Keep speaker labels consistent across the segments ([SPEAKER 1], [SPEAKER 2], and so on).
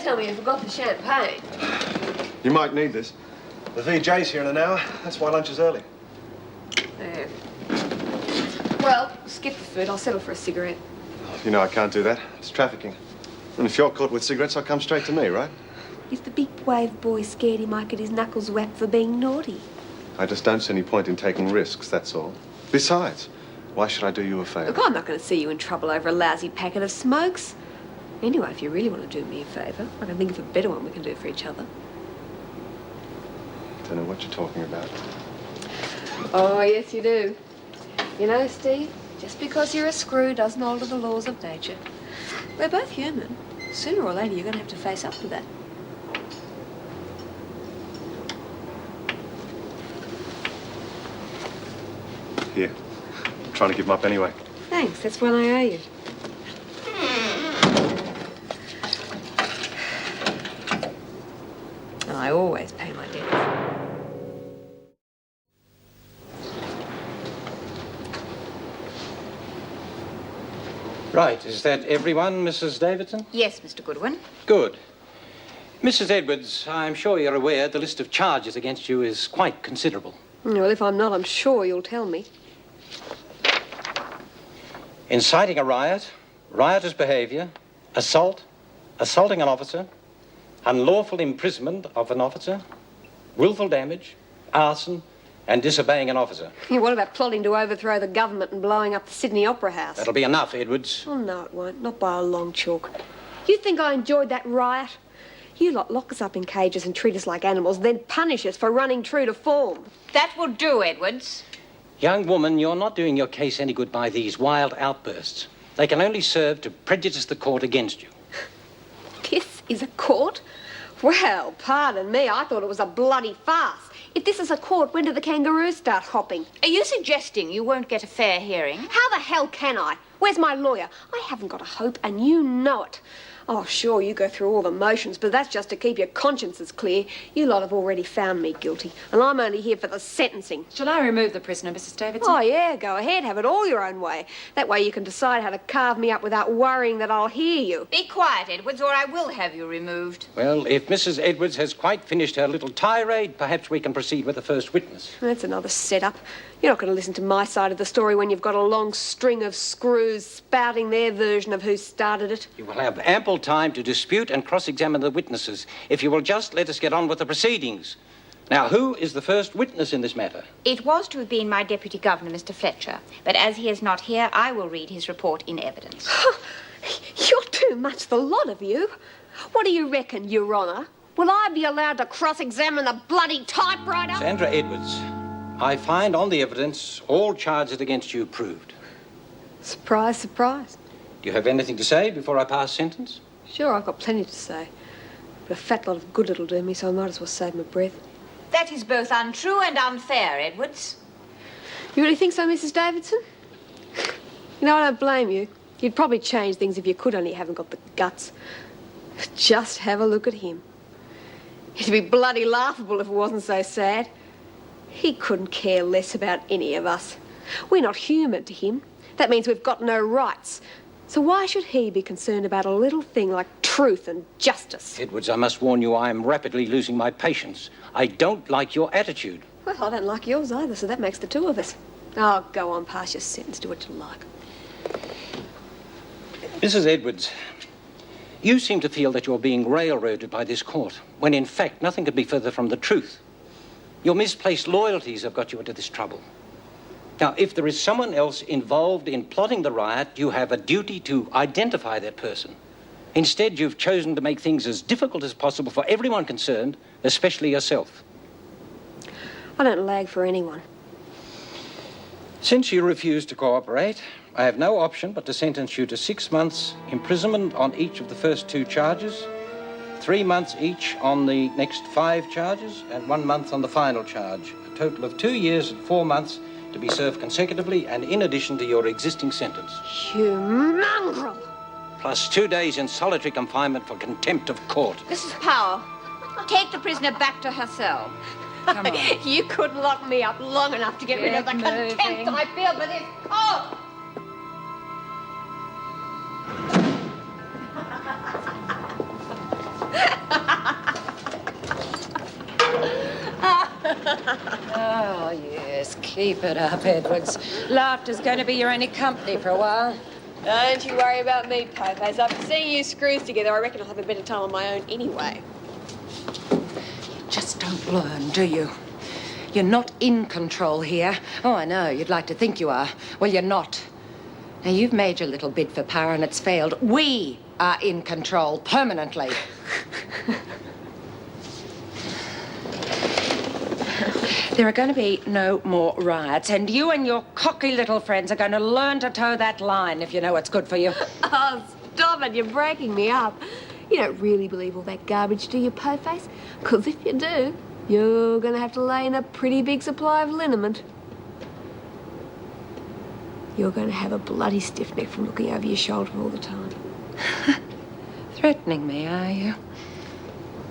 [SPEAKER 1] tell me you forgot the champagne.
[SPEAKER 2] You might need this. The VJ's here in an hour. That's why lunch is early.
[SPEAKER 1] Yeah. Well, skip the food. I'll settle for a cigarette.
[SPEAKER 2] You know I can't do that. It's trafficking. And if you're caught with cigarettes, I'll come straight to me, right?
[SPEAKER 1] If the big wave boy scared, he might get his knuckles whacked for being naughty.
[SPEAKER 2] I just don't see any point in taking risks, that's all. Besides, why should I do you a favour?
[SPEAKER 1] Look, I'm not going to see you in trouble over a lousy packet of smokes. Anyway, if you really want to do me a favour, I can think of a better one we can do for each other.
[SPEAKER 2] Don't know what you're talking about.
[SPEAKER 1] Oh, yes, you do. You know, Steve, just because you're a screw doesn't alter the laws of nature. We're both human. Sooner or later, you're going to have to face up to that.
[SPEAKER 2] Here. I'm trying to give them up anyway.
[SPEAKER 1] Thanks, that's one I owe you. I always pay my debts.
[SPEAKER 3] Right, is that everyone, Mrs. Davidson?
[SPEAKER 4] Yes, Mr. Goodwin.
[SPEAKER 3] Good. Mrs. Edwards, I'm sure you're aware the list of charges against you is quite considerable.
[SPEAKER 1] Well, if I'm not, I'm sure you'll tell me.
[SPEAKER 3] Inciting a riot, riotous behaviour, assault, assaulting an officer, unlawful imprisonment of an officer, willful damage, arson, and disobeying an officer.
[SPEAKER 1] What about plotting to overthrow the government and blowing up the Sydney Opera House?
[SPEAKER 3] That'll be enough, Edwards.
[SPEAKER 1] Oh, no, it won't. Not by a long chalk. You think I enjoyed that riot? You lot lock us up in cages and treat us like animals, then punish us for running true to form.
[SPEAKER 4] That will do, Edwards.
[SPEAKER 3] Young woman, you're not doing your case any good by these wild outbursts. They can only serve to prejudice the court against you.
[SPEAKER 1] This is a court? Well, pardon me, I thought it was a bloody farce. If this is a court, when do the kangaroos start hopping?
[SPEAKER 4] Are you suggesting you won't get a fair hearing?
[SPEAKER 1] How the hell can I? Where's my lawyer? I haven't got a hope, and you know it. Oh, sure, you go through all the motions, but that's just to keep your consciences clear. You lot have already found me guilty, and I'm only here for the sentencing.
[SPEAKER 5] Shall I remove the prisoner, Mrs. Davidson?
[SPEAKER 1] Oh, yeah, go ahead. Have it all your own way. That way you can decide how to carve me up without worrying that I'll hear you.
[SPEAKER 4] Be quiet, Edwards, or I will have you removed.
[SPEAKER 3] Well, if Mrs. Edwards has quite finished her little tirade, perhaps we can proceed with the first witness.
[SPEAKER 1] That's another setup. You're not going to listen to my side of the story when you've got a long string of screws spouting their version of who started it.
[SPEAKER 3] You will have ample time to dispute and cross-examine the witnesses if you will just let us get on with the proceedings. Now, who is the first witness in this matter?
[SPEAKER 4] It was to have been my deputy governor, Mr. Fletcher, but as he is not here, I will read his report in evidence.
[SPEAKER 1] You're too much, the lot of you. What do you reckon, Your Honour? Will I be allowed to cross-examine a bloody typewriter?
[SPEAKER 3] Sandra Edwards, I find on the evidence all charges against you proved.
[SPEAKER 1] Surprise, surprise.
[SPEAKER 3] Do you have anything to say before I pass sentence?
[SPEAKER 1] Sure, I've got plenty to say. But a fat lot of good it'll do me, so I might as well save my breath.
[SPEAKER 4] That is both untrue and unfair, Edwards.
[SPEAKER 1] You really think so, Mrs. Davidson? You know, I don't blame you. You'd probably change things if you could, only you haven't got the guts. Just have a look at him. It'd be bloody laughable if it wasn't so sad. He couldn't care less about any of us. We're not human to him. That means we've got no rights. So why should he be concerned about a little thing like truth and justice?
[SPEAKER 3] Edwards, I must warn you, I am rapidly losing my patience. I don't like your attitude.
[SPEAKER 1] Well, I don't like yours either, so that makes the two of us. Oh, go on, pass your sentence, do what you like.
[SPEAKER 3] Mrs. Edwards, you seem to feel that you're being railroaded by this court, when in fact nothing could be further from the truth. Your misplaced loyalties have got you into this trouble. Now, if there is someone else involved in plotting the riot, you have a duty to identify that person. Instead, you've chosen to make things as difficult as possible for everyone concerned, especially yourself.
[SPEAKER 1] I don't lag for anyone.
[SPEAKER 3] Since you refuse to cooperate, I have no option but to sentence you to 6 months imprisonment on each of the first 2 charges, 3 months each on the next 5 charges, and 1 month on the final charge. A total of 2 years and 4 months to be served consecutively and in addition to your existing sentence.
[SPEAKER 1] You mongrel!
[SPEAKER 3] Plus 2 days in solitary confinement for contempt of court.
[SPEAKER 4] Mrs. Powell, take the prisoner back to her cell.
[SPEAKER 5] Come on.
[SPEAKER 1] You couldn't lock me up long enough to get rid of the contempt I feel for this court!
[SPEAKER 5] Keep it up, Edwards. Laughter's going to be your only company for a while.
[SPEAKER 1] Don't you worry about me, Poface. After seeing you screws together, I reckon I'll have a better time on my own anyway.
[SPEAKER 5] Just don't learn, do you? You're not in control here. Oh, I know. You'd like to think you are. Well, you're not. Now, you've made your little bid for power and it's failed. We are in control permanently. There are going to be no more riots, and you and your cocky little friends are going to learn to toe that line if you know what's good for you.
[SPEAKER 1] Oh, stop it. You're breaking me up. You don't really believe all that garbage, do you, Poface? Because if you do, you're going to have to lay in a pretty big supply of liniment. You're going to have a bloody stiff neck from looking over your shoulder all the time.
[SPEAKER 5] Threatening me, are you?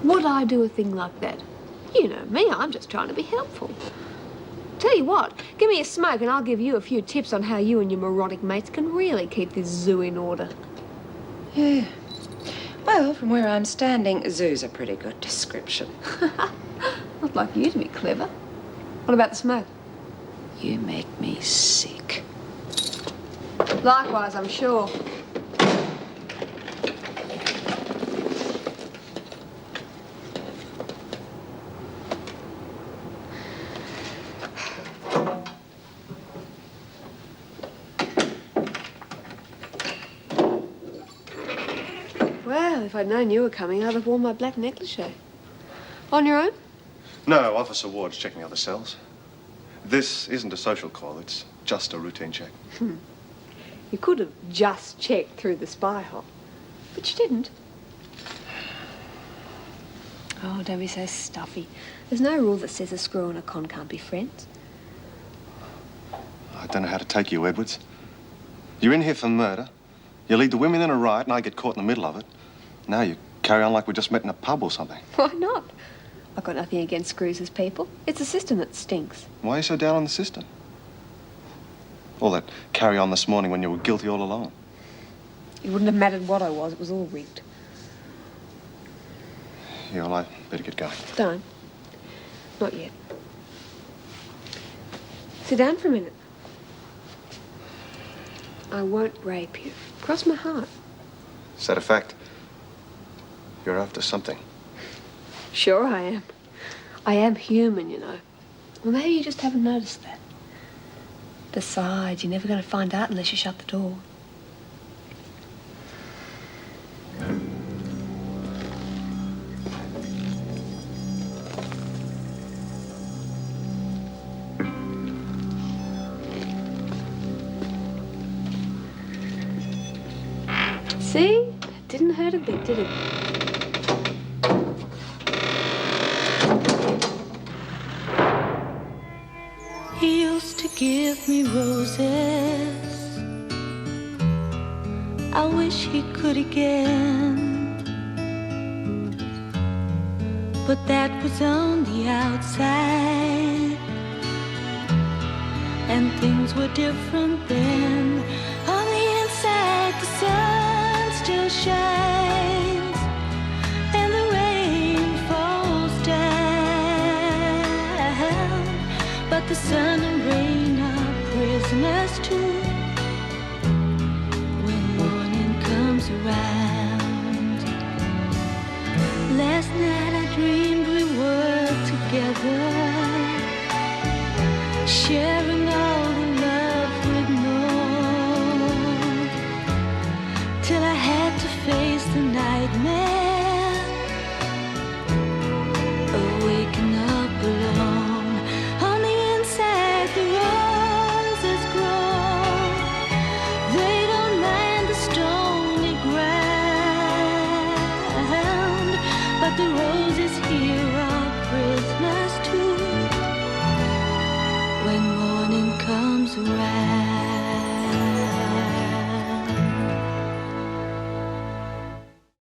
[SPEAKER 1] Would I do a thing like that? You know me, I'm just trying to be helpful. Tell you what, give me a smoke and I'll give you a few tips on how you and your moronic mates can really keep this zoo in order.
[SPEAKER 5] Yeah. Well, from where I'm standing, zoo's a pretty good description.
[SPEAKER 1] I'd like you to be clever. What about the smoke?
[SPEAKER 5] You make me sick.
[SPEAKER 1] Likewise, I'm sure. Well, if I'd known you were coming, I'd have worn my black negligee. On your own?
[SPEAKER 2] No, Officer Ward's checking other cells. This isn't a social call, it's just a routine check.
[SPEAKER 1] You could have just checked through the spy hole, but you didn't. Oh, don't be so stuffy. There's no rule that says a screw and a con can't be friends.
[SPEAKER 2] I don't know how to take you, Edwards. You're in here for murder. You lead the women in a riot and I get caught in the middle of it. Now you carry on like we just met in a pub or something.
[SPEAKER 1] Why not? I've got nothing against screws as people. It's the system that stinks.
[SPEAKER 2] Why are you so down on the system? All that carry on this morning when you were guilty all along.
[SPEAKER 1] It wouldn't have mattered what I was. It was all rigged.
[SPEAKER 2] Yeah, well, I better get going.
[SPEAKER 1] Don't. Not yet. Sit down for a minute. I won't rape you. Cross my heart.
[SPEAKER 2] Is that a fact? You're after something.
[SPEAKER 1] Sure I am. I am human, you know. Well, maybe you just haven't noticed that. Besides, you're never going to find out unless you shut the door. See? It didn't hurt a bit, did it?
[SPEAKER 6] He used to give me roses. I wish he could again. But that was on the outside, and things were different then. On the inside, the sun still shines, and the rain falls down. But the sun and rain are prisoners too when morning comes around. Last night I dreamed we were together, sharing all the love we'd known, till I had to face the nightmare.